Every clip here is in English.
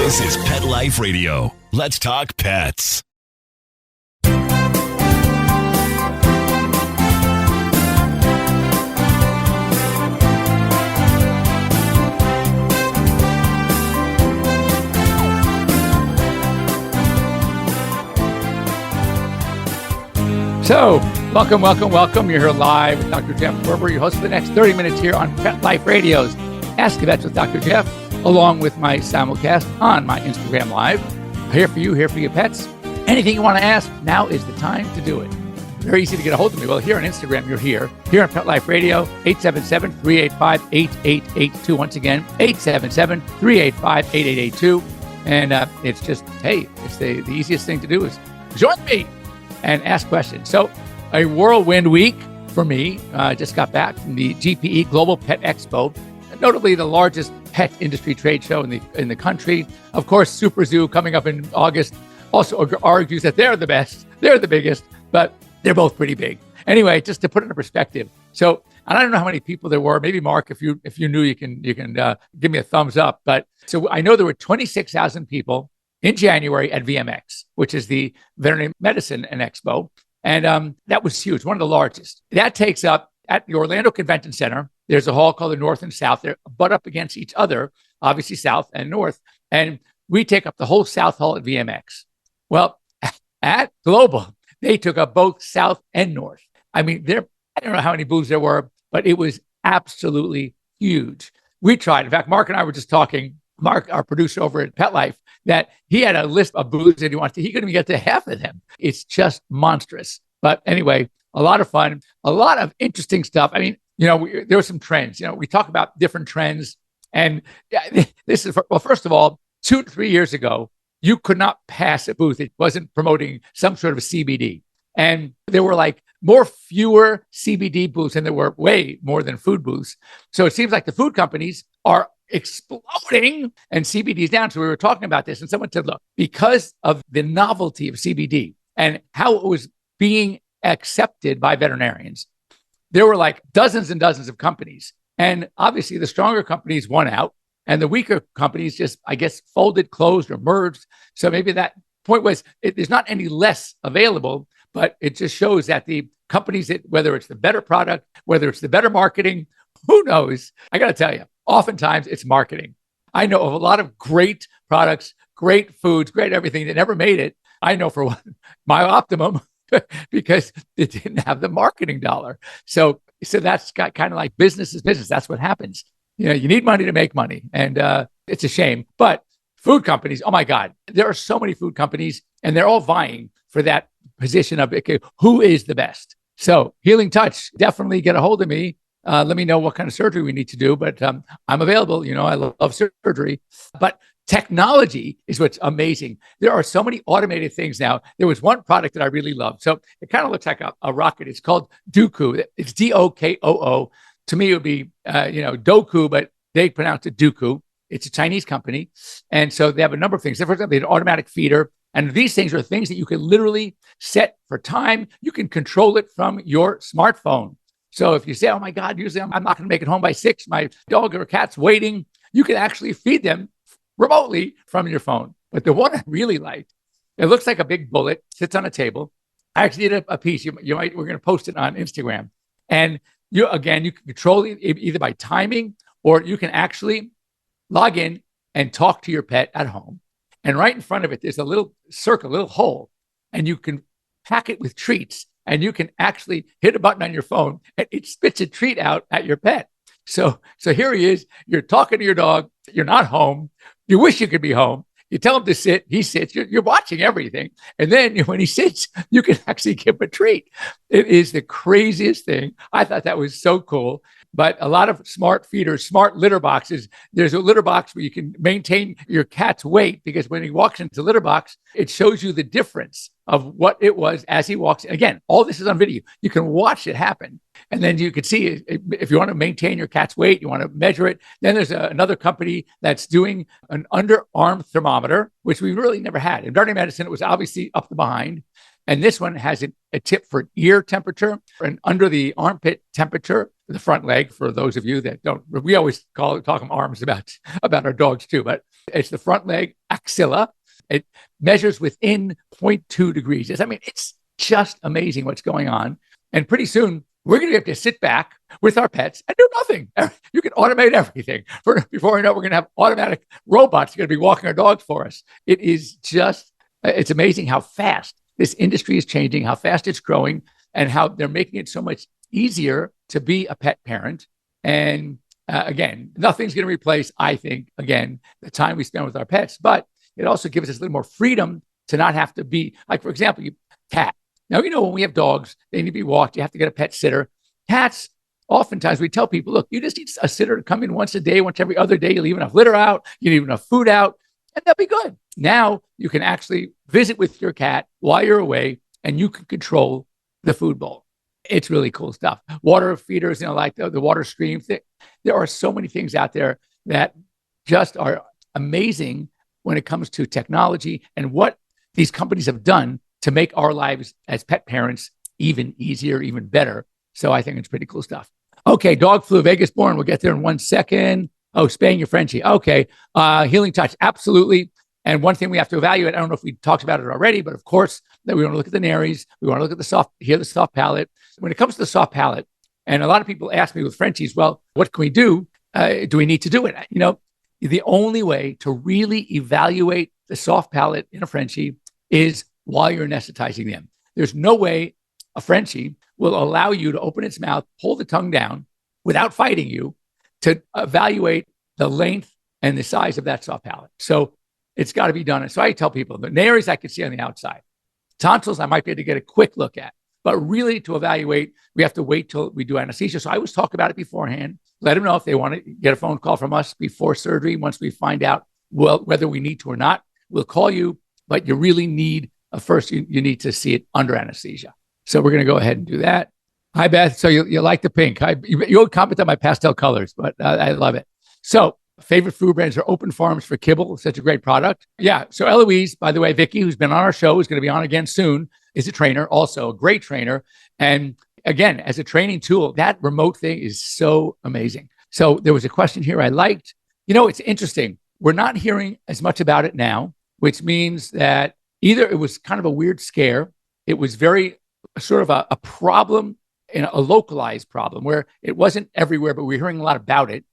This is Pet Life Radio. Let's talk pets. So, welcome. You're here live with Dr. Jeff Werber, your host for the next 30 minutes here on Pet Life Radio's Ask the Vets with Dr. Jeff, along with my simulcast on my Instagram Live. Here for you, here for your pets. Anything you want to ask, now is the time to do it. Very easy to get a hold of me. Well, here on Instagram, you're here. Here on Pet Life Radio, 877-385-8882. Once again, 877-385-8882. And it's just, hey, it's the easiest thing to do is join me and ask questions. So a whirlwind week for me. Just got back from the GPE Global Pet Expo, notably the largest pet industry trade show in the country. Of course, Super Zoo coming up in August also argues that they're the best, they're the biggest, but they're both pretty big. Anyway, just to put it in perspective. So, and I don't know how many people there were. Maybe Mark, if you knew, you can give me a thumbs up. But so I know there were 26,000 people in January at VMX, which is the Veterinary Medicine and Expo. And that was huge, one of the largest. That takes up, at the Orlando Convention Center, there's a hall called the North and South. They're butt up against each other, obviously South and North. And we take up the whole South Hall at VMX. Well, at Global, they took up both South and North. I mean, I don't know how many booths there were, but it was absolutely huge. We tried. In fact, Mark and I were just talking, Mark, our producer over at Pet Life, that he had a list of booths that he wanted to. He couldn't even get to half of them. It's just monstrous. But anyway, a lot of fun, a lot of interesting stuff. I mean, there were some trends. We talk about different trends. And this is, well, first of all, 2 to 3 years ago, you could not pass a booth. It wasn't promoting some sort of a CBD. And there were fewer CBD booths, and there were way more than food booths. So it seems like the food companies are exploding and CBD is down. So we were talking about this and someone said, look, because of the novelty of CBD and how it was being accepted by veterinarians, there were dozens and dozens of companies. And obviously the stronger companies won out and the weaker companies just, I guess, folded, closed, or merged. So maybe that point was there's not any less available, but it just shows that the companies whether it's the better product, whether it's the better marketing, who knows? I got to tell you, oftentimes it's marketing. I know of a lot of great products, great foods, great everything that never made it. I know for one, my Optimum, because it didn't have the marketing dollar. So that's got kind of like business is business. That's what happens. You need money to make money. And it's a shame. But food companies, oh my God, there are so many food companies and they're all vying for that position of, okay, who is the best? So Healing Touch, definitely get a hold of me. Let me know what kind of surgery we need to do, but I'm available. I love surgery, but technology is what's amazing. There are so many automated things now. There was one product that I really loved. So it kind of looks like a rocket. It's called Dooku. It's Dokoo. To me, it would be, Doku, but they pronounce it Dooku. It's a Chinese company. And so they have a number of things. For example, they have an automatic feeder. And these things are things that you can literally set for time. You can control it from your smartphone. So if you say, oh my God, usually I'm not going to make it home by 6, my dog or cat's waiting, you can actually feed them remotely from your phone. But the one I really liked, it looks like a big bullet, sits on a table. I actually did a piece. We're going to post it on Instagram. And you can control it either by timing, or you can actually log in and talk to your pet at home. And right in front of it, there's a little circle, a little hole, and you can pack it with treats. And you can actually hit a button on your phone and it spits a treat out at your pet. So here he is. You're talking to your dog. You're not home. You wish you could be home. You tell him to sit. He sits. You're watching everything. And then when he sits, you can actually give him a treat. It is the craziest thing. I thought that was so cool. But a lot of smart feeders, smart litter boxes. There's a litter box where you can maintain your cat's weight, because when he walks into the litter box, it shows you the difference of what it was as he walks. Again, all this is on video. You can watch it happen. And then you can see if you want to maintain your cat's weight, you want to measure it. Then there's another company that's doing an underarm thermometer, which we really never had. In veterinary medicine, it was obviously up the behind. And this one has a tip for ear temperature and under the armpit temperature, the front leg. For those of you that don't, we always talk them arms about our dogs too, but it's the front leg axilla. It measures within zero point 0.2 degrees. I mean, it's just amazing what's going on. And pretty soon, we're going to have to sit back with our pets and do nothing. You can automate everything. Before we know, we're going to have automatic robots going to be walking our dogs for us. It is just, it's amazing how fast this industry is changing, how fast it's growing, and how they're making it so much easier to be a pet parent. And again, nothing's going to replace, I think, again, the time we spend with our pets, but it also gives us a little more freedom to not have to be, like, for example, cat. Now, when we have dogs, they need to be walked. You have to get a pet sitter. Cats, oftentimes we tell people, look, you just need a sitter to come in once a day, once every other day. You leave enough litter out, you leave enough food out, and they'll be good. Now you can actually visit with your cat while you're away, and you can control the food bowl. It's really cool stuff. Water feeders, like the water streams. There are so many things out there that just are amazing when it comes to technology and what these companies have done to make our lives as pet parents even easier, even better. So I think it's pretty cool stuff. Okay, dog flu, Vegas born. We'll get there in 1 second. Oh, spaying your Frenchie. Okay, healing touch, absolutely. And one thing we have to evaluate, I don't know if we talked about it already, but of course, that we want to look at the nares. We want to look at the soft palate. When it comes to the soft palate, and a lot of people ask me with Frenchies, well, what can we do? Do we need to do it? The only way to really evaluate the soft palate in a Frenchie is while you're anesthetizing them. There's no way a Frenchie will allow you to open its mouth, pull the tongue down without fighting you to evaluate the length and the size of that soft palate. So it's got to be done. And so I tell people the nares I can see on the outside. Tonsils I might be able to get a quick look at. But really to evaluate, we have to wait till we do anesthesia. So I always talk about it beforehand. Let them know if they want to get a phone call from us before surgery. Once we find out whether we need to or not, we'll call you. But you really need, first, you need to see it under anesthesia. So we're going to go ahead and do that. Hi, Beth. So you like the pink. You'll comment on my pastel colors, but I love it. So favorite food brands are Open Farms for kibble. Such a great product. Yeah. So Eloise, by the way, Vicky, who's been on our show, is going to be on again soon, is a trainer, also a great trainer. And again, as a training tool, that remote thing is so amazing. So there was a question here I liked. It's interesting. We're not hearing as much about it now, which means that either it was kind of a weird scare. It was very sort of a problem, a localized problem where it wasn't everywhere, but we're hearing a lot about it.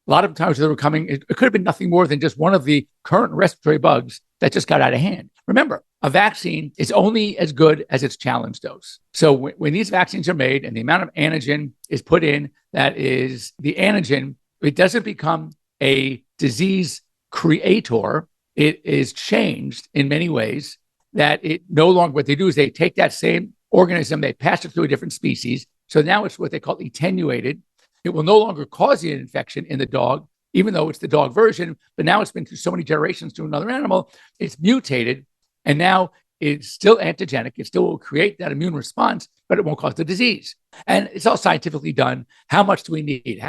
A lot of times they were coming, it could have been nothing more than just one of the current respiratory bugs that just got out of hand. Remember, a vaccine is only as good as its challenge dose. So when these vaccines are made and the amount of antigen is put in, that is the antigen, it doesn't become a disease creator. It is changed in many ways that it no longer, what they do is they take that same organism, they pass it through a different species. So now it's what they call attenuated. It will no longer cause the infection in the dog, even though it's the dog version, but now it's been through so many generations to another animal, it's mutated, and now it's still antigenic. It still will create that immune response, but it won't cause the disease. And it's all scientifically done. How much do we need?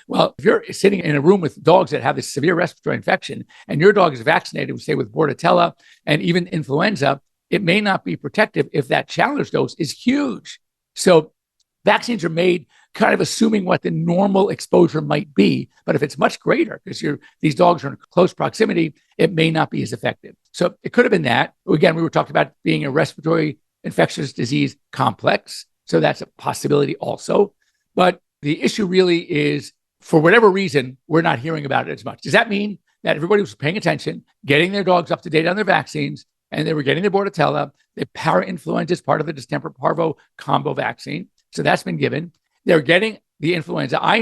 Well, if you're sitting in a room with dogs that have this severe respiratory infection, and your dog is vaccinated, say with Bordetella and even influenza, it may not be protective if that challenge dose is huge. So vaccines are made kind of assuming what the normal exposure might be. But if it's much greater, because these dogs are in close proximity, it may not be as effective. So it could have been that. Again, we were talking about being a respiratory infectious disease complex. So that's a possibility also. But the issue really is, for whatever reason, we're not hearing about it as much. Does that mean that everybody was paying attention, getting their dogs up to date on their vaccines, and they were getting their Bordetella, the parainfluenza is part of the distemper parvo combo vaccine. So that's been given. They're getting the influenza. I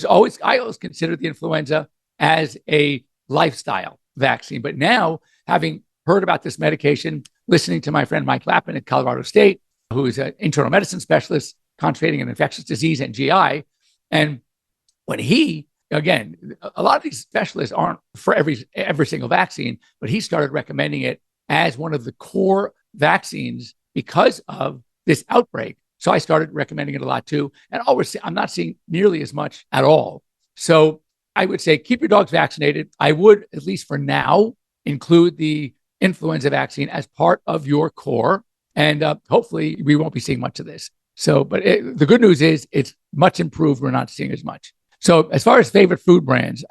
always considered the influenza as a lifestyle vaccine. But now, having heard about this medication, listening to my friend Mike Lappin at Colorado State, who is an internal medicine specialist concentrating in infectious disease and GI, and when again, a lot of these specialists aren't for every single vaccine, but he started recommending it as one of the core vaccines because of this outbreak. So I started recommending it a lot too. And I'm not seeing nearly as much at all. So I would say keep your dogs vaccinated. I would, at least for now, include the influenza vaccine as part of your core. And hopefully we won't be seeing much of this. So, but the good news is it's much improved. We're not seeing as much. So as far as favorite food brands,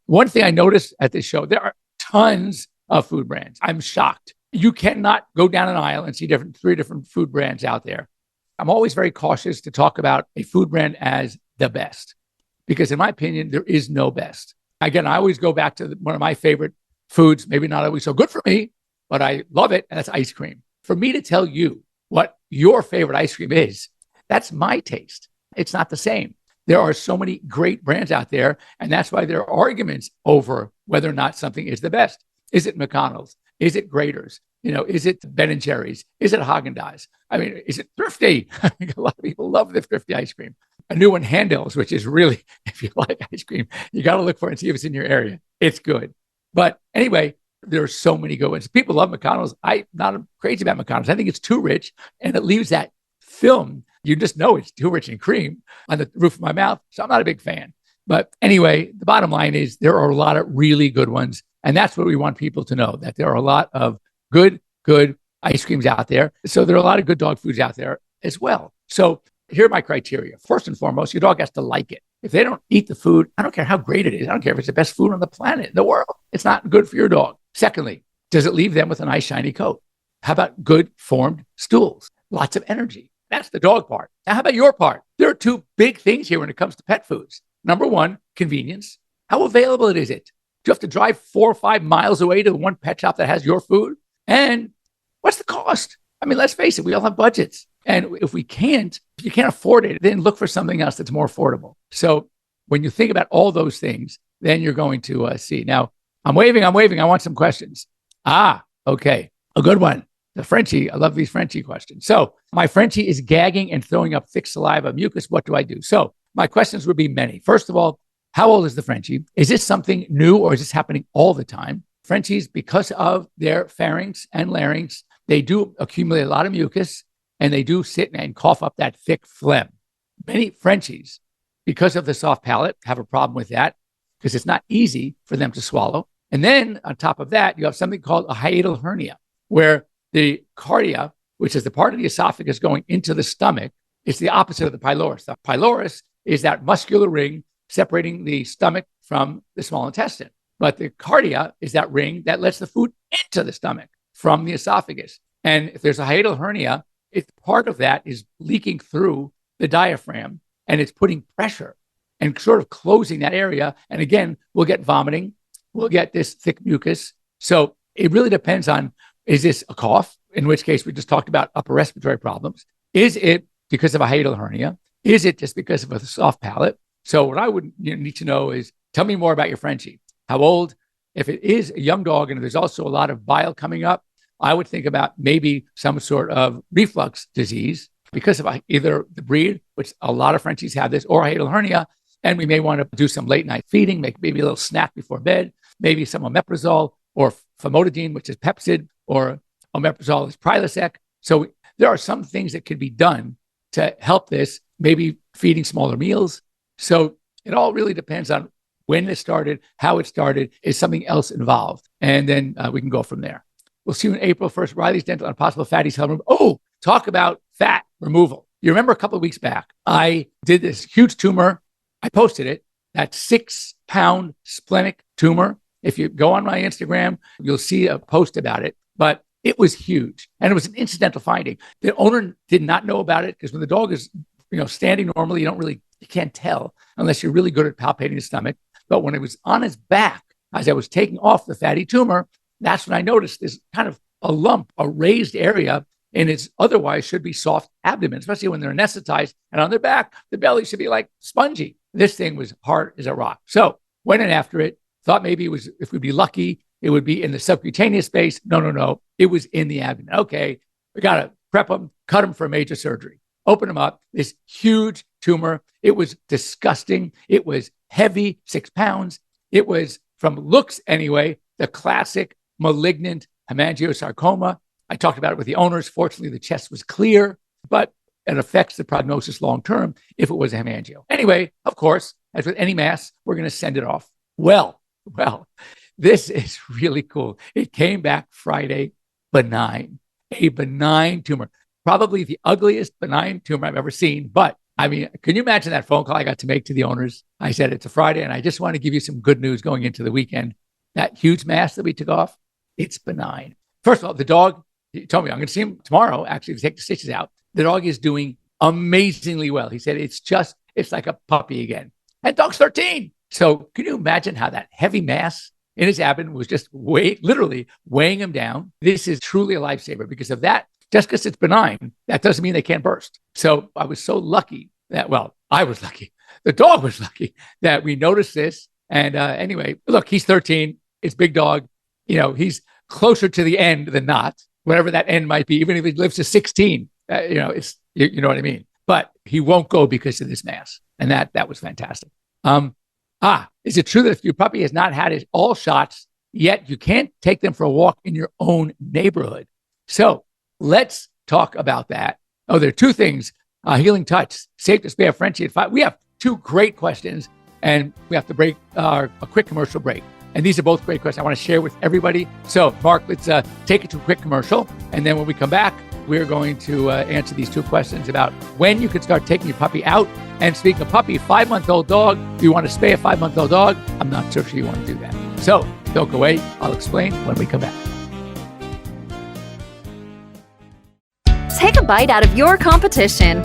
one thing I noticed at this show, there are tons of food brands. I'm shocked. You cannot go down an aisle and see three different food brands out there. I'm always very cautious to talk about a food brand as the best, because in my opinion, there is no best. Again, I always go back to one of my favorite foods, maybe not always so good for me, but I love it, and that's ice cream. For me to tell you what your favorite ice cream is, that's my taste. It's not the same. There are so many great brands out there, and that's why there are arguments over whether or not something is the best. Is it McDonald's? Is it Grater's? Is it Ben and Jerry's? Is it Haagen-Dazs? I mean, is it Thrifty? A lot of people love the Thrifty ice cream. A new one, Handel's, which is really, if you like ice cream, you got to look for it and see if it's in your area. It's good. But anyway, there are so many good ones. People love McDonald's. I'm not crazy about McDonald's. I think it's too rich, and it leaves that film. You just know it's too rich in cream on the roof of my mouth. So I'm not a big fan. But anyway, the bottom line is there are a lot of really good ones. And that's what we want people to know, that there are a lot of good ice creams out there. So there are a lot of good dog foods out there as well. So here are my criteria. First and foremost, your dog has to like it. If they don't eat the food, I don't care how great it is. I don't care if it's the best food on the planet, in the world. It's not good for your dog. Secondly, does it leave them with a nice shiny coat? How about good formed stools? Lots of energy. That's the dog part. Now, how about your part? There are two big things here when it comes to pet foods. Number one, convenience. How available is it? Do you have to drive 4 or 5 miles away to the one pet shop that has your food? And what's the cost? I mean, let's face it, we all have budgets. And if you can't afford it, then look for something else that's more affordable. So when you think about all those things, then you're going to see. Now, I'm waving. I want some questions. Okay. A good one. The Frenchie. I love these Frenchie questions. So my Frenchie is gagging and throwing up thick saliva, mucus. What do I do? So my questions would be many. First of all, how old is the Frenchie? Is this something new, or is this happening all the time? Frenchies, because of their pharynx and larynx, they do accumulate a lot of mucus, and they do sit and cough up that thick phlegm. Many Frenchies, because of the soft palate, have a problem with that because it's not easy for them to swallow. And then on top of that, you have something called a hiatal hernia, where the cardia, which is the part of the esophagus going into the stomach, is the opposite of the pylorus. The pylorus is that muscular ring separating the stomach from the small intestine. But the cardia is that ring that lets the food into the stomach from the esophagus. And if there's a hiatal hernia, it's part of that is leaking through the diaphragm, and it's putting pressure and sort of closing that area. And again, we'll get vomiting. We'll get this thick mucus. So it really depends on, is this a cough? In which case, we just talked about upper respiratory problems. Is it because of a hiatal hernia? Is it just because of a soft palate? So what I would need to know is, tell me more about your Frenchie. How old? If it is a young dog and there's also a lot of bile coming up, I would think about maybe some sort of reflux disease because of either the breed, which a lot of Frenchies have this, or a hiatal hernia. And we may want to do some late night feeding, make maybe a little snack before bed, maybe some omeprazole or famotidine, which is Pepcid, or omeprazole is Prilosec. So there are some things that could be done to help this, maybe feeding smaller meals. So it all really depends on when it started, how it started, is something else involved? And then we can go from there. We'll see you in April 1st, Riley's Dental on possible fatty cell removal. Oh, talk about fat removal. You remember a couple of weeks back, I did this huge tumor. I posted it, that 6-pound splenic tumor. If you go on my Instagram, you'll see a post about it, but it was huge. And it was an incidental finding. The owner did not know about it because when the dog is, standing normally, you can't tell unless you're really good at palpating the stomach. But when it was on his back, as I was taking off the fatty tumor, that's when I noticed this kind of a lump, a raised area in its otherwise should be soft abdomen, especially when they're anesthetized. And on their back, the belly should be like spongy. This thing was hard as a rock. So went in after it, thought maybe it was, if we'd be lucky, it would be in the subcutaneous space. No. It was in the abdomen. Okay, we got to prep them, cut them for a major surgery. Open them up, this huge tumor. It was disgusting. It was heavy, 6 pounds. It was, from looks anyway, the classic malignant hemangiosarcoma. I talked about it with the owners. Fortunately, the chest was clear, but it affects the prognosis long-term if it was a hemangio. Anyway, of course, as with any mass, we're going to send it off. Well, this is really cool. It came back Friday benign. a benign tumor, probably the ugliest benign tumor I've ever seen. But I mean, can you imagine that phone call I got to make to the owners? I said, it's a Friday, and I just want to give you some good news going into the weekend. That huge mass that we took off, it's benign. First of all, the dog, he told me I'm going to see him tomorrow, actually, to take the stitches out. The dog is doing amazingly well. He said, it's like a puppy again. And dog's 13. So can you imagine how that heavy mass in his abdomen was just literally weighing him down? This is truly a lifesaver because of that. Just because it's benign, that doesn't mean they can't burst. So I was so lucky I was lucky. The dog was lucky that we noticed this. And anyway, look, he's 13. It's big dog. He's closer to the end than not, whatever that end might be, even if he lives to 16. It's you know what I mean? But he won't go because of this mass. And that was fantastic. Is it true that if your puppy has not had all shots yet, you can't take them for a walk in your own neighborhood? So let's talk about that. Oh, there are two things. Healing touch, safe to spare Frenchie at 5. We have two great questions, and we have to break a quick commercial break. And these are both great questions I want to share with everybody. So, Mark, let's take it to a quick commercial. And then when we come back, we're going to answer these two questions about when you could start taking your puppy out. And speaking of puppy, 5-month-old dog, do you want to spay a 5-month-old dog? I'm not so sure you want to do that. So don't go away. I'll explain when we come back. Take a bite out of your competition.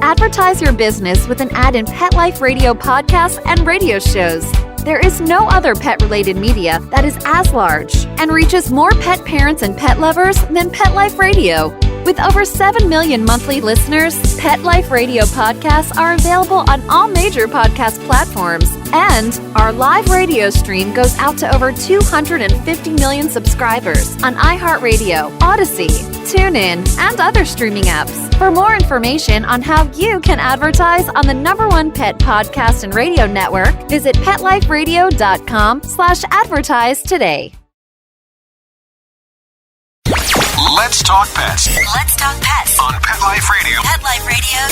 Advertise your business with an ad in Pet Life Radio podcasts and radio shows. There is no other pet-related media that is as large and reaches more pet parents and pet lovers than Pet Life Radio. With over 7 million monthly listeners, Pet Life Radio podcasts are available on all major podcast platforms. And our live radio stream goes out to over 250 million subscribers on iHeartRadio, Odyssey, TuneIn, and other streaming apps. For more information on how you can advertise on the #1 pet podcast and radio network, visit PetLifeRadio.com/advertise today. Let's talk pets. Let's talk pets On Pet Life Radio. Pet Life Radio.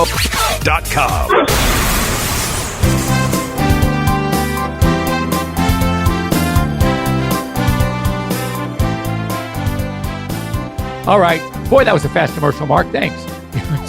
PetLifeRadio.com. All right. Boy, that was a fast commercial, Mark. Thanks.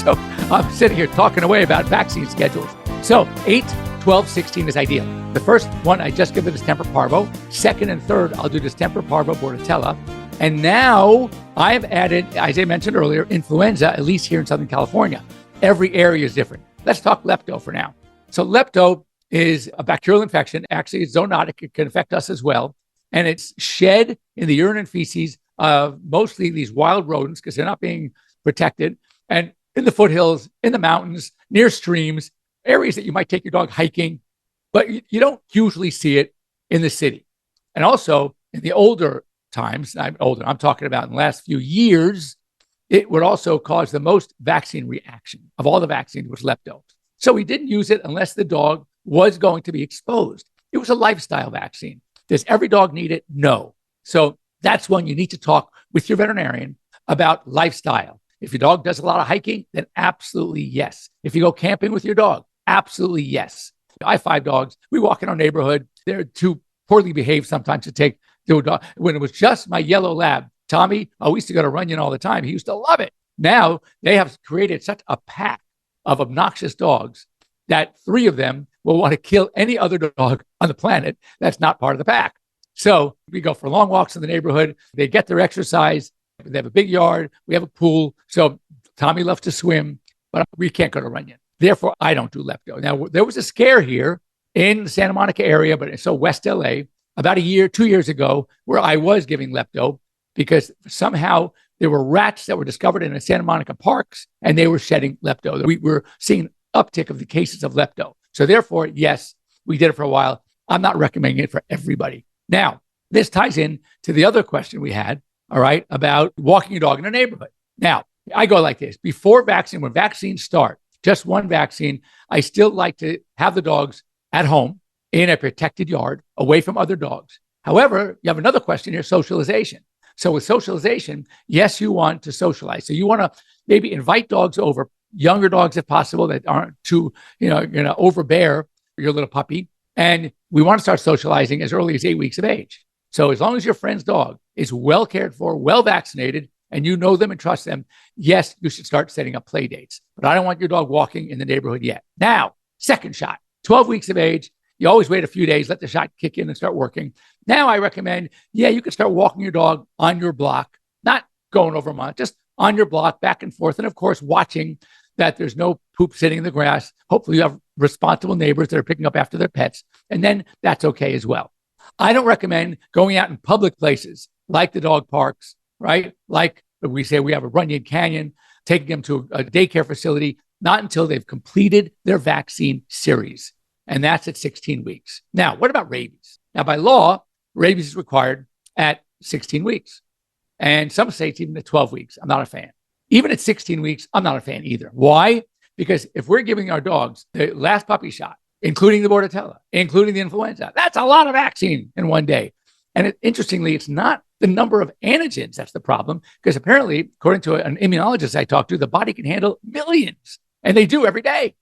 So I'm sitting here talking away about vaccine schedules. So 8, 12, 16 is ideal. The first one I just give the distemper parvo. Second and third, I'll do distemper parvo bordetella. And now I've added, as I mentioned earlier, influenza, at least here in Southern California. Every area is different. Let's talk lepto for now. So lepto is a bacterial infection. Actually, it's zoonotic. It can affect us as well. And it's shed in the urine and feces of mostly these wild rodents because they're not being protected. And in the foothills, in the mountains, near streams, areas that you might take your dog hiking, but you don't usually see it in the city. And also in the older times, I'm talking about in the last few years, it would also cause the most vaccine reaction of all the vaccines was lepto. So we didn't use it unless the dog was going to be exposed. It was a lifestyle vaccine. Does every dog need it? No. So that's one you need to talk with your veterinarian about lifestyle. If your dog does a lot of hiking, then absolutely yes. If you go camping with your dog, absolutely yes. I have 5 dogs. We walk in our neighborhood. They're too poorly behaved sometimes to take to a dog. When it was just my yellow lab, Tommy, we used to go to Runyon all the time. He used to love it. Now they have created such a pack of obnoxious dogs that 3 of them will want to kill any other dog on the planet that's not part of the pack. So we go for long walks in the neighborhood. They get their exercise. They have a big yard. We have a pool. So Tommy loves to swim, but we can't go to Runyon. Therefore, I don't do lepto. Now, there was a scare here in the Santa Monica area, but so West LA, about 2 years ago, where I was giving lepto because somehow there were rats that were discovered in the Santa Monica parks and they were shedding lepto. We were seeing an uptick of the cases of lepto. So therefore, yes, we did it for a while. I'm not recommending it for everybody. Now, this ties in to the other question we had, all right, about walking your dog in a neighborhood. Now, I go like this. Before vaccine, when vaccines start, just one vaccine, I still like to have the dogs at home in a protected yard away from other dogs. However, you have another question here, socialization. So with socialization, yes, you want to socialize. So you want to maybe invite dogs over, younger dogs if possible that aren't too, going to overbear your little puppy. And we want to start socializing as early as 8 weeks of age. So as long as your friend's dog is well cared for, well vaccinated, and you know them and trust them, yes, you should start setting up play dates. But I don't want your dog walking in the neighborhood yet. Now, second shot, 12 weeks of age. You always wait a few days, let the shot kick in and start working. Now I recommend, you can start walking your dog on your block, not going over a month, just on your block, back and forth. And of course, watching that there's no poop sitting in the grass. Hopefully you have responsible neighbors that are picking up after their pets. And then that's okay as well. I don't recommend going out in public places like the dog parks, right? Like we say we have a Runyon Canyon, taking them to a daycare facility, not until they've completed their vaccine series. And that's at 16 weeks. Now, what about rabies? Now, by law, rabies is required at 16 weeks. And some states even at 12 weeks. I'm not a fan. Even at 16 weeks, I'm not a fan either. Why? Because if we're giving our dogs the last puppy shot, including the Bordetella, including the influenza, that's a lot of vaccine in one day. And interestingly, it's not the number of antigens that's the problem, because apparently, according to an immunologist I talked to, the body can handle millions, and they do every day.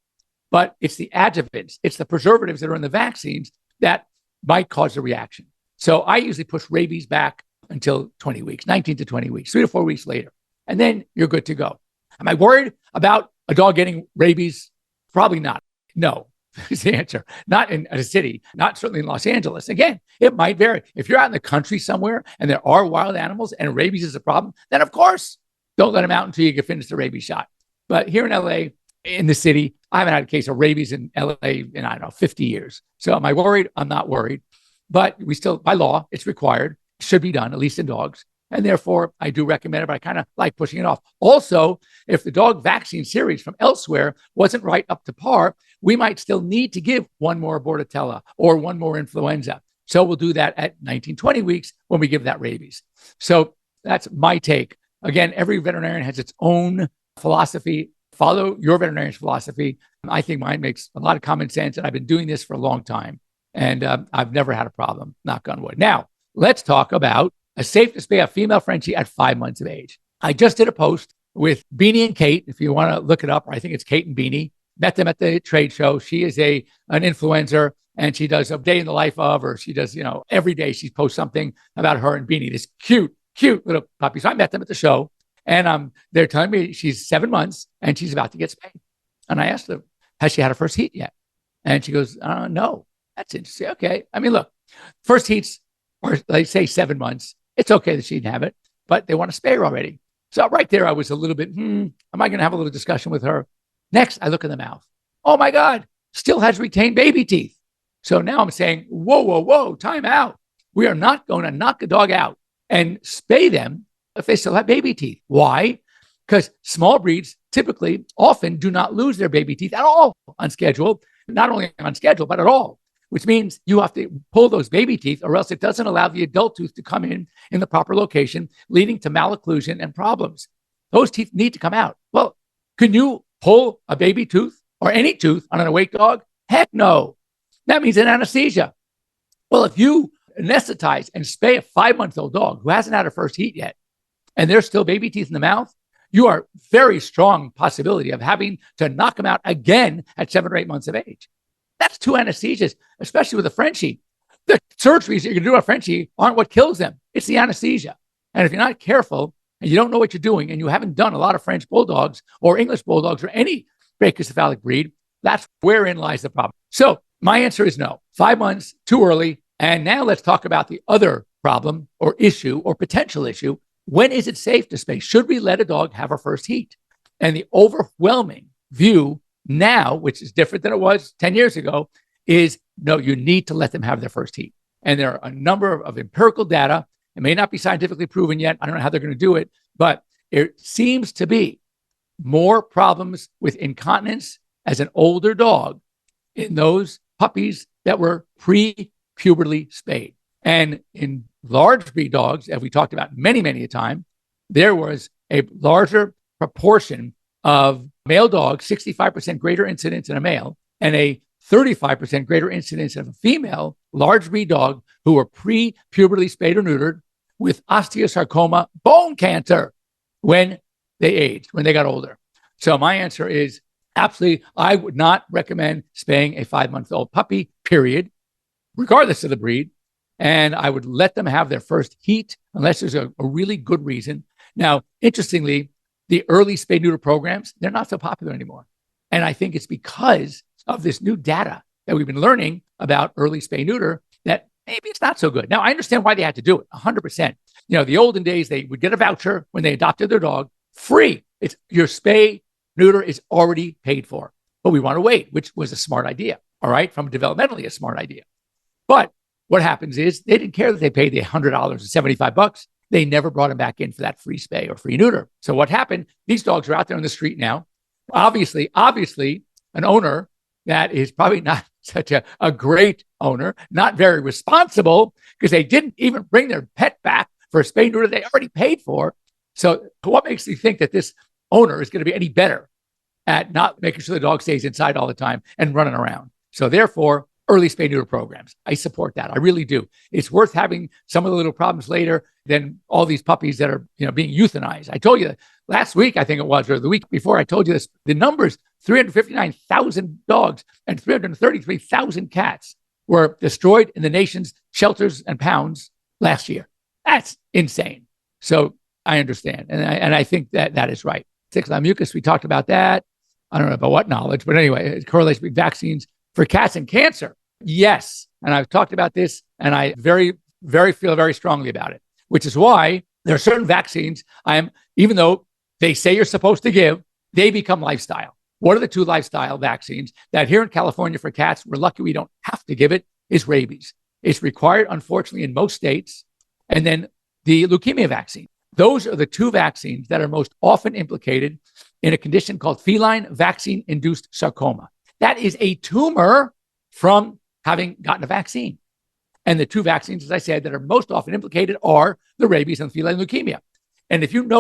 But it's the adjuvants, it's the preservatives that are in the vaccines that might cause a reaction. So I usually push rabies back until 20 weeks, 19 to 20 weeks, 3 to 4 weeks later. And then you're good to go. Am I worried about a dog getting rabies? Probably not. No, is the answer. Not in a city, not certainly in Los Angeles. Again, it might vary. If you're out in the country somewhere and there are wild animals and rabies is a problem, then of course, don't let them out until you can finish the rabies shot. But here in LA, in the city, I haven't had a case of rabies in LA in, 50 years. So am I worried? I'm not worried. But we still, by law, it's required, should be done, at least in dogs. And therefore, I do recommend it, but I kind of like pushing it off. Also, if the dog vaccine series from elsewhere wasn't right up to par, we might still need to give one more Bordetella or one more influenza. So we'll do that at 19, 20 weeks when we give that rabies. So that's my take. Again, every veterinarian has its own philosophy. Follow your veterinarian's philosophy. I think mine makes a lot of common sense, and I've been doing this for a long time, and I've never had a problem, knock on wood. Now, let's talk about a safe to spay a female Frenchie at 5 months of age. I just did a post with Beanie and Kate. If you want to look it up, I think it's Kate and Beanie. Met them at the trade show. She is an influencer, and she does a day in the life of, or she does, every day she posts something about her and Beanie, this cute little puppy. So I met them at the show, and they're telling me she's 7 months and she's about to get spayed. And I asked them, has she had her first heat yet? And she goes, no. That's interesting. Okay. I mean, look, first heats are, they say 7 months. It's okay that she didn't have it, but they want to spay her already. So right there, I was a little bit, am I going to have a little discussion with her? Next, I look in the mouth. Oh my God, still has retained baby teeth. So now I'm saying, whoa, time out. We are not going to knock a dog out and spay them if they still have baby teeth. Why? Because small breeds typically often do not lose their baby teeth at all on schedule, not only on schedule, but at all, which means you have to pull those baby teeth or else it doesn't allow the adult tooth to come in the proper location, leading to malocclusion and problems. Those teeth need to come out. Well, can you pull a baby tooth or any tooth on an awake dog? Heck no. That means an anesthesia. Well, if you anesthetize and spay a 5-month-old dog who hasn't had her first heat yet, and there's still baby teeth in the mouth, you are very strong possibility of having to knock them out again at 7 or 8 months of age. That's 2 anesthesias, especially with a Frenchie. The surgeries that you can do on a Frenchie aren't what kills them. It's the anesthesia. And if you're not careful and you don't know what you're doing and you haven't done a lot of French bulldogs or English bulldogs or any brachycephalic breed, that's wherein lies the problem. So my answer is no. 5 months, too early. And now let's talk about the other problem or issue or potential issue. When is it safe to spay? Should we let a dog have her first heat? And the overwhelming view now, which is different than it was 10 years ago, is no, you need to let them have their first heat. And there are a number of empirical data. It may not be scientifically proven yet. I don't know how they're going to do it, but it seems to be more problems with incontinence as an older dog in those puppies that were pre-pubertally spayed. And in large breed dogs, as we talked about many a time, there was a larger proportion of male dogs, 65% greater incidence in a male, and a 35% greater incidence of a female large breed dog who were pre-pubertally spayed or neutered with osteosarcoma bone cancer when they aged, when they got older. So my answer is absolutely, I would not recommend spaying a 5-month-old puppy, period, regardless of the breed. and I would let them have their first heat unless there's a really good reason. Now, interestingly, the early spay neuter programs, they're not so popular anymore. And I think it's because of this new data that we've been learning about early spay neuter that maybe it's not so good. Now, I understand why they had to do it 100%. The olden days, they would get a voucher when they adopted their dog free. It's your spay neuter is already paid for, but we want to wait, which was a smart idea. All right. From developmentally, a smart idea. But what happens is they didn't care that they paid the $100 or $75. They never brought him back in for that free spay or free neuter. So what happened? These dogs are out there on the street now. Obviously, an owner that is probably not such a great owner, not very responsible, because they didn't even bring their pet back for a spay neuter they already paid for. So what makes you think that this owner is going to be any better at not making sure the dog stays inside all the time and running around? So therefore, early spay neuter programs, I support that. I really do. It's worth having some of the little problems later than all these puppies that are being euthanized. I told you last week, I think it was, or the week before, I told you this. The numbers: 359,000 dogs and 333,000 cats were destroyed in the nation's shelters and pounds last year. That's insane. So I understand, and I think that is right. Tick-borne mucus, we talked about that. I don't know about what knowledge, but anyway, it correlates with vaccines for cats and cancer. Yes. And I've talked about this, and I feel very strongly about it, which is why there are certain vaccines even though they say you're supposed to give, they become lifestyle. What are the two lifestyle vaccines that here in California for cats, we're lucky we don't have to give it, is rabies. It's required, unfortunately, in most states. And then the leukemia vaccine. Those are the two vaccines that are most often implicated in a condition called feline vaccine-induced sarcoma. That is a tumor from having gotten a vaccine. And the two vaccines, as I said, that are most often implicated are the rabies and feline leukemia. And if you've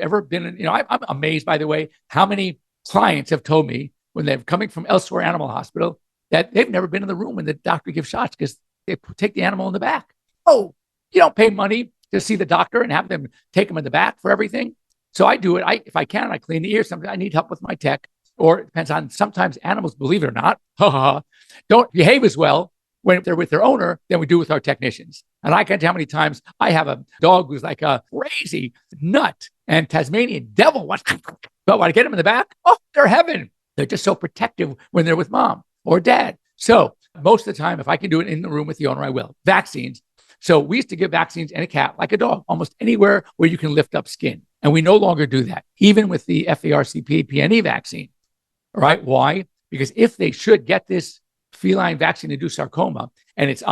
ever been in, I'm amazed, by the way, how many clients have told me when they're coming from elsewhere animal hospital that they've never been in the room when the doctor gives shots because they take the animal in the back. Oh, you don't pay money to see the doctor and have them take them in the back for everything. So I do it. If I can, I clean the ears. Sometimes I need help with my tech. Or it depends on, sometimes animals, believe it or not, don't behave as well when they're with their owner than we do with our technicians. And I can't tell how many times I have a dog who's like a crazy nut and Tasmanian devil. But when I get them in the back, they're heaven. They're just so protective when they're with mom or dad. So most of the time, if I can do it in the room with the owner, I will. Vaccines. So we used to give vaccines in a cat, like a dog, almost anywhere where you can lift up skin. And we no longer do that, even with the FARCP PNE vaccine. All right. Why? Because if they should get this feline vaccine-induced sarcoma and it's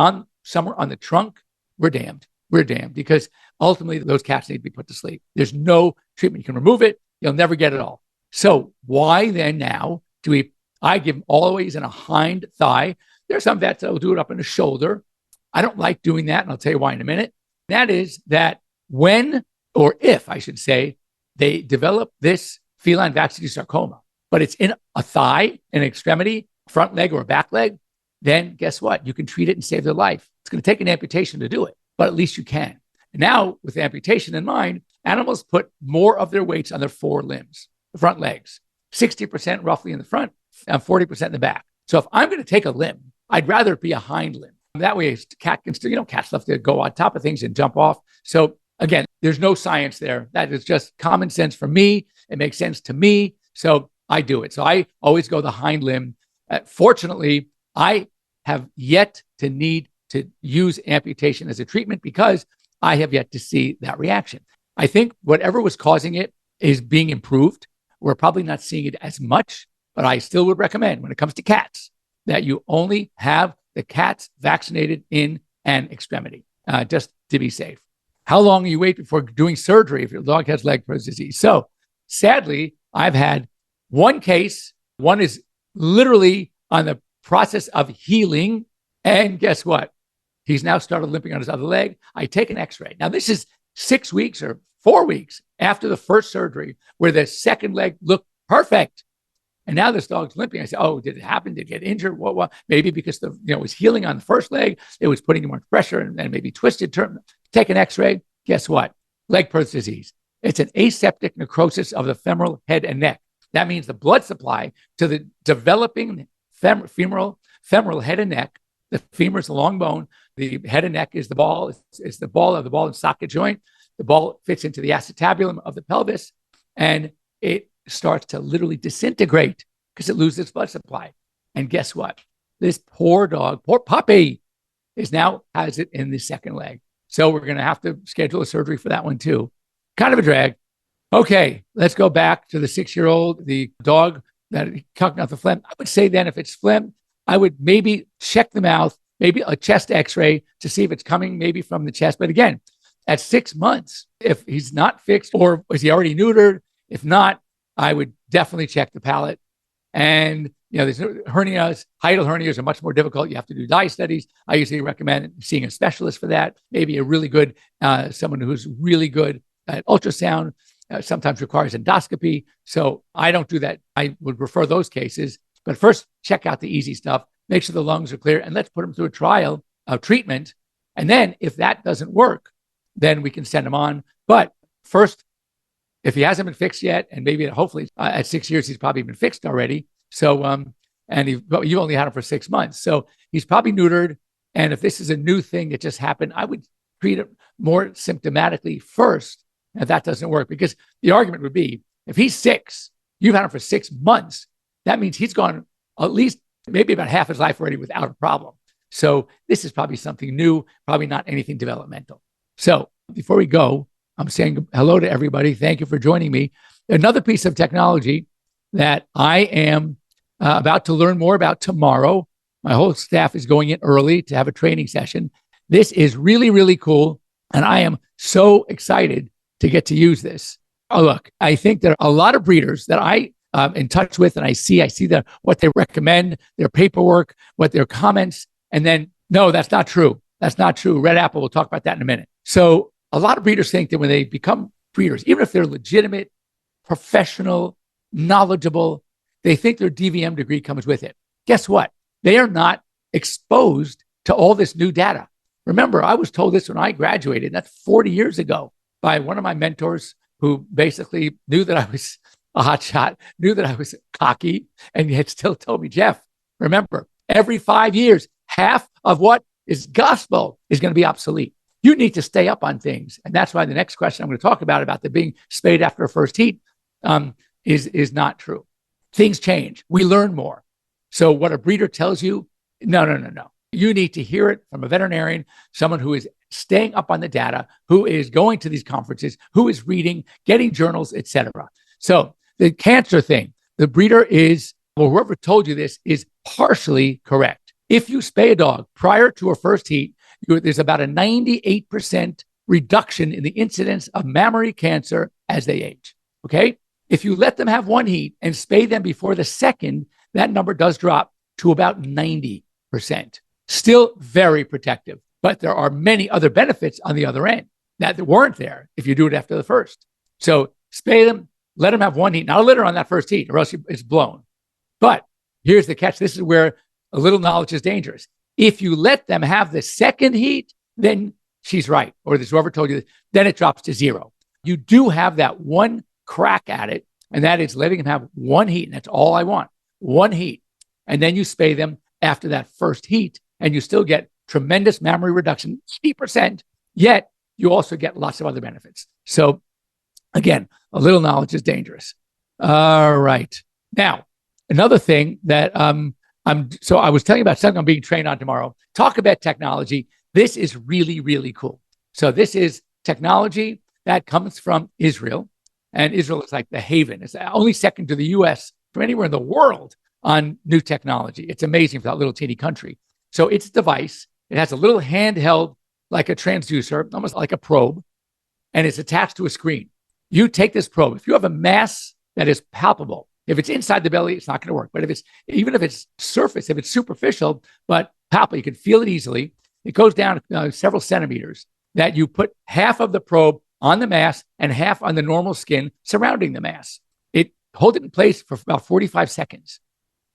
somewhere on the trunk, we're damned. We're damned because ultimately those cats need to be put to sleep. There's no treatment. You can remove it. You'll never get it all. So why then now I give them always in a hind thigh. There's some vets that will do it up in the shoulder. I don't like doing that. And I'll tell you why in a minute. That is that when, or if I should say, they develop this feline vaccine-induced sarcoma, but it's in a thigh, an extremity, front leg or a back leg, then guess what? You can treat it and save their life. It's going to take an amputation to do it, but at least you can. And now, with amputation in mind, animals put more of their weights on their four limbs, the front legs, 60% roughly in the front and 40% in the back. So if I'm going to take a limb, I'd rather it be a hind limb. That way, a cat can still, cats love to go on top of things and jump off. So again, there's no science there. That is just common sense for me. It makes sense to me. So I do it. So I always go the hind limb. Fortunately, I have yet to need to use amputation as a treatment because I have yet to see that reaction. I think whatever was causing it is being improved. We're probably not seeing it as much, but I still would recommend when it comes to cats that you only have the cats vaccinated in an extremity, just to be safe. How long you wait before doing surgery if your dog has leg pressure disease? So sadly, I've had one case. One is literally on the process of healing. And guess what? He's now started limping on his other leg. I take an x-ray. Now, this is 6 weeks or 4 weeks after the first surgery where the second leg looked perfect. And now this dog's limping. I say, oh, did it happen? Did it get injured? What? Maybe because it was healing on the first leg. It was putting more pressure and maybe twisted. Take an x-ray. Guess what? Leg pressure disease. It's an aseptic necrosis of the femoral head and neck. That means the blood supply to the developing femoral head and neck The femur is the long bone. The head and neck is the ball. It's the ball of the ball and socket joint. The ball fits into the acetabulum of the pelvis, and it starts to literally disintegrate because it loses its blood supply. And guess what? This poor dog, poor puppy, now has it in the second leg. So we're going to have to schedule a surgery for that one too. Kind of a drag. Okay, let's go back to the 6-year-old, the dog that cucking out the phlegm. I would say then if it's phlegm, I would maybe check the mouth, maybe a chest x-ray to see if it's coming maybe from the chest. But again, at 6 months, if he's not fixed or is he already neutered? If not, I would definitely check the palate. And, there's hernias, hiatal hernias are much more difficult. You have to do dye studies. I usually recommend seeing a specialist for that, maybe a really good, someone who's really good at ultrasound, sometimes requires endoscopy. So I don't do that. I would refer those cases. But first, check out the easy stuff, make sure the lungs are clear, and let's put them through a trial of treatment. And then if that doesn't work, then we can send him on. But first, if he hasn't been fixed yet, and maybe hopefully at 6 years, he's probably been fixed already. So, you only had him for 6 months. So he's probably neutered. And if this is a new thing that just happened, I would treat it more symptomatically first. If that doesn't work, because the argument would be, if he's 6, you've had him for 6 months, that means he's gone at least maybe about half his life already without a problem. So this is probably something new, probably not anything developmental. So before we go, I'm saying hello to everybody. Thank you for joining me. Another piece of technology that I am about to learn more about tomorrow. My whole staff is going in early to have a training session. This is really, really cool. And I am so excited to get to use this. Oh, look, I think there are a lot of breeders that I am in touch with, and I see what they recommend, their paperwork, what their comments, and then, no, that's not true. That's not true. Red Apple, we'll talk about that in a minute. So a lot of breeders think that when they become breeders, even if they're legitimate, professional, knowledgeable, they think their DVM degree comes with it. Guess what? They are not exposed to all this new data. Remember, I was told this when I graduated, that's 40 years ago, by one of my mentors who basically knew that I was a hot shot, knew that I was cocky, and yet still told me, Jeff, remember, every 5 years, half of what is gospel is going to be obsolete. You need to stay up on things. And that's why the next question I'm going to talk about the being spayed after a first heat, is not true. Things change. We learn more. So what a breeder tells you, no. You need to hear it from a veterinarian, someone who is staying up on the data, who is going to these conferences, who is reading, getting journals, etc. So the cancer thing, the breeder whoever told you this is partially correct. If you spay a dog prior to a first heat, there's about a 98% reduction in the incidence of mammary cancer as they age. Okay? If you let them have one heat and spay them before the second, that number does drop to about 90%. Still very protective, but there are many other benefits on the other end that weren't there if you do it after the first. So spay them, let them have one heat, not a litter on that first heat, or else it's blown. But here's the catch. This is where a little knowledge is dangerous. If you let them have the second heat, then she's right, or this whoever told you this, then it drops to 0. You do have that one crack at it, and that is letting them have one heat, and that's all I want, one heat. And then you spay them after that first heat, and you still get tremendous mammary reduction, 80%, yet you also get lots of other benefits. So again, a little knowledge is dangerous. All right. Now, another thing that I was telling you about something I'm being trained on tomorrow. Talk about technology. This is really, really cool. So this is technology that comes from Israel. And Israel is like the haven. It's only second to the US from anywhere in the world on new technology. It's amazing for that little teeny country. So its device, it has a little handheld, like a transducer, almost like a probe, and it's attached to a screen. You take this probe. If you have a mass that is palpable, if it's inside the belly, it's not going to work. But even if it's surface, if it's superficial, but palpable, you can feel it easily. It goes down several centimeters, that you put half of the probe on the mass and half on the normal skin surrounding the mass. It holds it in place for about 45 seconds.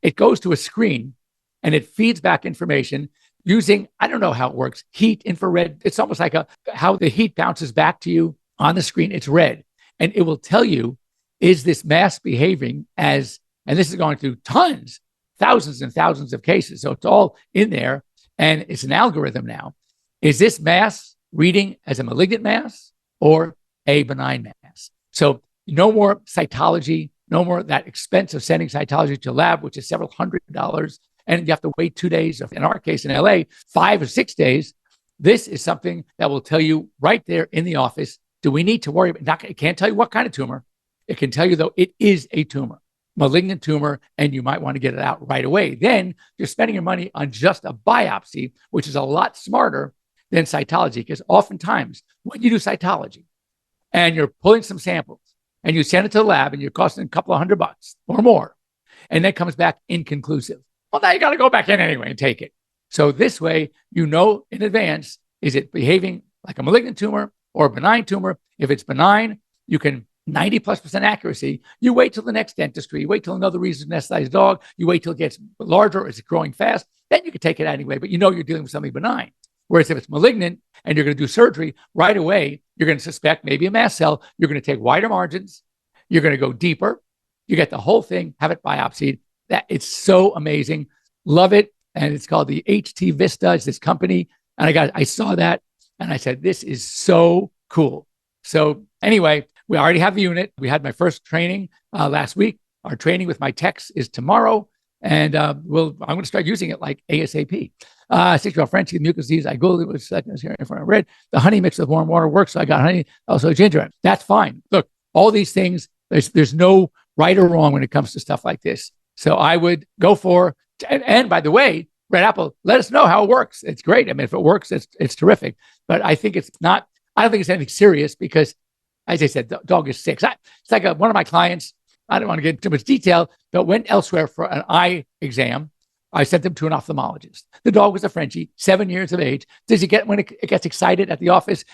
It goes to a screen and it feeds back information using, I don't know how it works, heat, infrared. It's almost like how the heat bounces back to you on the screen. It's red. And it will tell you, is this mass behaving as, and this is going through thousands and thousands of cases. So it's all in there. And it's an algorithm now. Is this mass reading as a malignant mass or a benign mass? So no more cytology, no more that expense of sending cytology to a lab, which is several $100s, and you have to wait 2 days. In our case in LA, 5 or 6 days. This is something that will tell you right there in the office, do we need to worry about, it can't tell you what kind of tumor. It can tell you, though, it is a tumor, malignant tumor, and you might want to get it out right away. Then you're spending your money on just a biopsy, which is a lot smarter than cytology, because oftentimes when you do cytology and you're pulling some samples and you send it to the lab and you're costing a couple of $100 or more, and then it comes back inconclusive. Well, now you got to go back in anyway and take it. So this way, you know in advance, is it behaving like a malignant tumor or a benign tumor? If it's benign, you can 90+% accuracy. You wait till the next dentistry. You wait till another reason to anesthetize dog. You wait till it gets larger or is it growing fast? Then you can take it anyway, but you know you're dealing with something benign. Whereas if it's malignant and you're going to do surgery right away, you're going to suspect maybe a mast cell. You're going to take wider margins. You're going to go deeper. You get the whole thing, have it biopsied. That it's so amazing. Love it. And it's called the HT Vista. It's this company. And I saw that and I said, this is so cool. So anyway, we already have the unit. We had my first training last week. Our training with my techs is tomorrow. And I'm going to start using it like ASAP. 6-year-old Frenchie, mucus disease. I Googled it, was seconds here in front of red. The honey mixed with warm water works. So I got honey, also ginger. That's fine. Look, all these things, there's no right or wrong when it comes to stuff like this. So I would go for, and by the way, Red Apple, let us know how it works. It's great. I mean, if it works, it's terrific. But I think it's not, I don't think it's anything serious because, as I said, the dog is sick. It's like one of my clients, I don't want to get into too much detail, but went elsewhere for an eye exam. I sent them to an ophthalmologist. The dog was a Frenchie, 7 years of age. Does he get, when it gets excited at the office?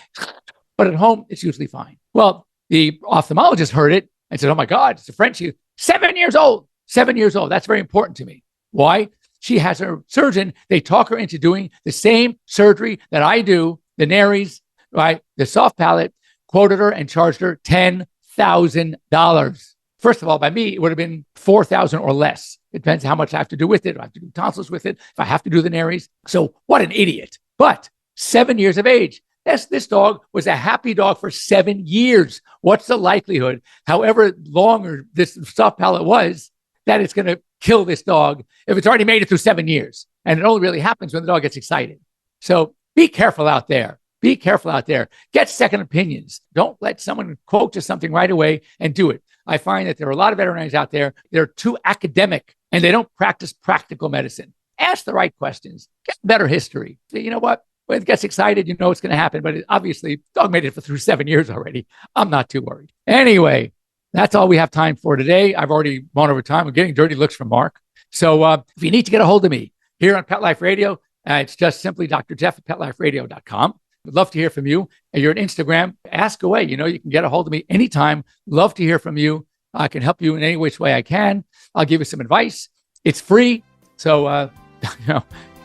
But at home, it's usually fine. Well, the ophthalmologist heard it and said, oh my God, it's a Frenchie, 7 years old. 7 years old. That's very important to me. Why? She has her surgeon. They talk her into doing the same surgery that I do, the nares, right? The soft palate, quoted her and charged her $10,000. First of all, by me, it would have been $4,000 or less. It depends how much I have to do with it. If I have to do tonsils with it, if I have to do the nares. So what an idiot. But 7 years of age. This dog was a happy dog for 7 years. What's the likelihood, however long this soft palate was, that it's going to kill this dog if it's already made it through 7 years? And it only really happens when the dog gets excited. So be careful out there. Be careful out there. Get second opinions. Don't let someone quote you something right away and do it. I find that there are a lot of veterinarians out there. They're too academic and they don't practice practical medicine. Ask the right questions. Get better history. So you know what? When it gets excited, you know it's going to happen. But obviously, dog made it through 7 years already. I'm not too worried. Anyway, that's all we have time for today. I've already gone over time. I'm getting dirty looks from Mark. So if you need to get a hold of me here on Pet Life Radio, it's just simply Dr. Jeff at PetLifeRadio.com. Would love to hear from you. And you're on Instagram, ask away. You know, you can get a hold of me anytime. Love to hear from you. I can help you in any which way I can. I'll give you some advice. It's free. So,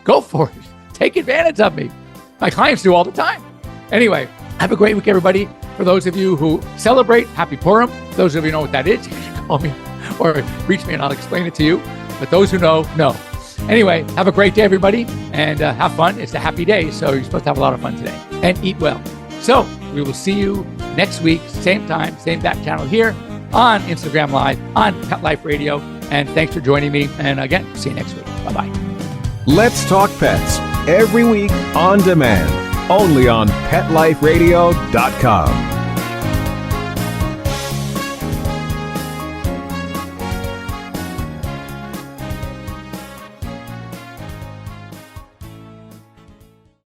go for it. Take advantage of me. My clients do all the time. Anyway, have a great week, everybody. For those of you who celebrate, Happy Purim. Those of you who know what that is, you can call me or reach me and I'll explain it to you. But those who know. Anyway, have a great day, everybody, and have fun. It's a happy day, so you're supposed to have a lot of fun today. And eat well. So we will see you next week, same time, same back channel here on Instagram Live, on Pet Life Radio. And thanks for joining me. And again, see you next week. Bye-bye. Let's Talk Pets, every week on demand, only on PetLifeRadio.com.